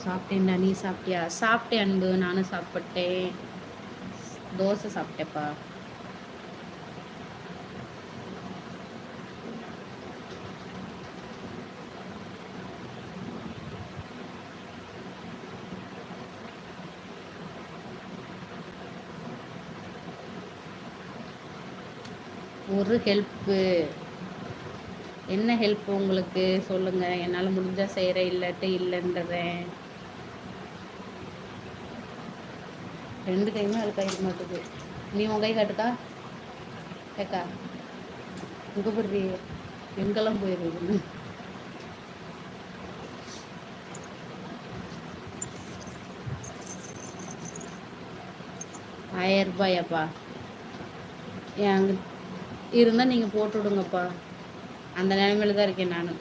சாப்பிட்டேன்டா, நீ சாப்பிட்டியா? சாப்பிட்டேன் அன்பு, நானும் சாப்பிட்டேன். தோசை சாப்பிட்டேப்பா. ஒரு ஹெல்ப்பு, என்ன ஹெல்ப் உங்களுக்கு சொல்லுங்க, என்னால் முடிஞ்சா செய்கிறேன், இல்லாட்டி இல்லைன்றதேன். 2 கையுமே அழுக்காயிருக்க மாட்டுது. நீ உன் கை காட்டுக்கா கேக்கா, இங்கே போடுறி எங்கெல்லாம் போயிருக்குன்னு. 1000 ரூபாயாப்பா? என் இருந்தால் நீங்கள் போட்டு விடுங்கப்பா. அந்த நிலைமையில தான் இருக்கேன் நான்.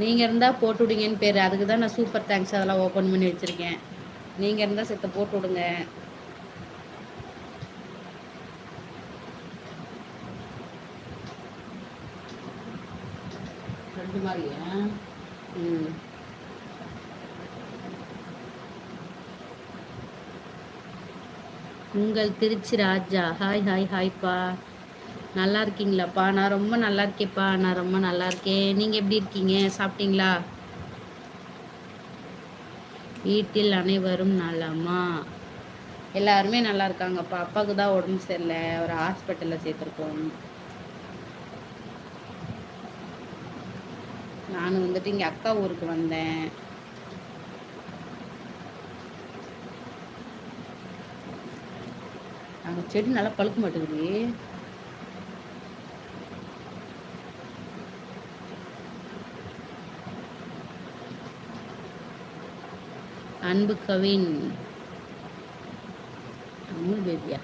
நீங்கள் இருந்தால் போட்டு விடுங்கன்னு பேர். அதுக்கு தான் நான் சூப்பர் தேங்க்ஸ் அதெல்லாம் ஓப்பன் பண்ணி வச்சுருக்கேன். நீங்கள் இருந்தால் செத்த போட்டு விடுங்க. உங்கள் திருச்சி ராஜா, ஹாய் ஹாய் ஹாய்ப்பா. நல்லா இருக்கீங்களாப்பா? நான் ரொம்ப நல்லா இருக்கேன்ப்பா, நான் ரொம்ப நல்லா இருக்கேன். நீங்கள் எப்படி இருக்கீங்க? சாப்பிட்டீங்களா? வீட்டில் அனைவரும் நலமா? எல்லாருமே நல்லா இருக்காங்கப்பா. அப்பாவுக்கு தான் உடம்பு சரியில்லை, ஒரு ஹாஸ்பிட்டலில் சேர்த்துருக்கோம். நான் வந்துட்டு இங்கே அக்கா ஊருக்கு வந்தேன். அங்கே செடி நல்லா பழுக்க மாட்டேங்குது. அன்பு கவின், அமுல் பேபியா?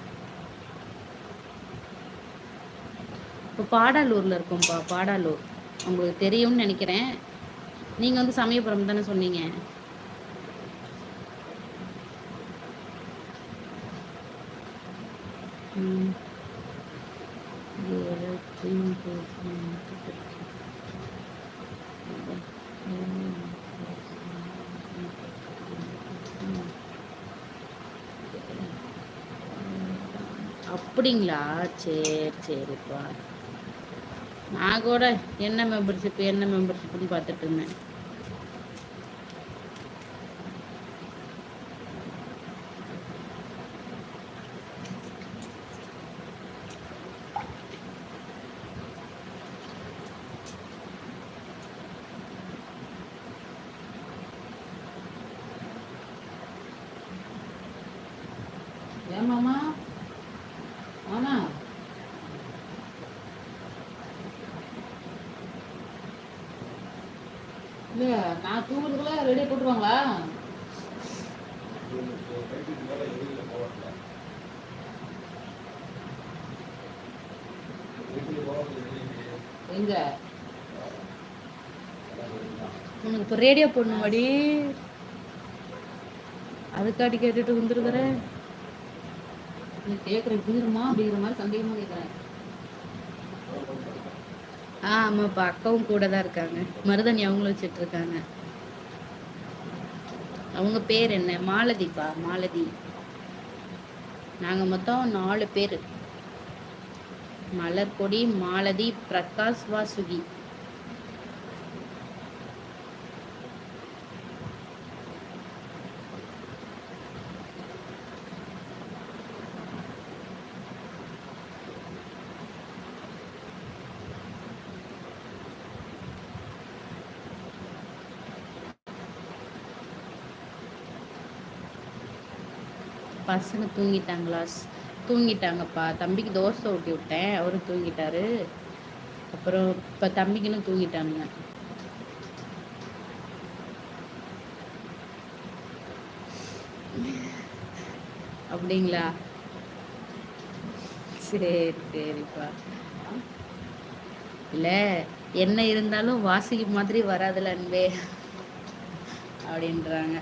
இப்போ பாடாலூரில் இருக்கோம்ப்பா. பாடாலூர் உங்களுக்கு தெரியும்னு நினைக்கிறேன். நீங்கள் வந்து சமயபுரம் தானே சொன்னீங்க? அப்படிங்களா? சரி சரிப்பா. நான் கூட என்ன மெம்பர்ஷிப்னு பார்த்துட்டு இருந்தேன். ஏமாமா ஆனா இல்ல, நான் தூங்குறதுக்குள்ள ரெடியா போட்டுருவாங்களா? எங்க உனக்கு இப்போ ரேடியோ போடணுமாடி? அதுக்காட்டி கேட்டுட்டு வந்துருக்குற. நீ கேட்குற தீருமா அப்படிங்கிற மாதிரி சந்தேகமா கேட்குறேன். ஆமாப்பா, அக்காவும் கூட தான் இருக்காங்க. மருதனி அவங்களும் வச்சுட்டு இருக்காங்க. அவங்க பேர் என்ன? மாலதிப்பா, மாலதி. நாங்கள் மொத்தம் 4 பேர். மலர்கொடி, மாலதி, பிரகாஷ், வாசுகி. பசங்க தூங்கிட்டாங்களா? தூங்கிட்டாங்கப்பா. தம்பிக்கு தோசை ஊட்டி விட்டேன், அவரும் தூங்கிட்டாரு. அப்புறம் இப்போ தம்பிக்குன்னு தூங்கிட்டானுங்க. அப்படிங்களா? சரி சரிப்பா. இல்லை, என்ன இருந்தாலும் வாசிக்கு மாதிரி வராதுல அன்பே அப்படின்றாங்க.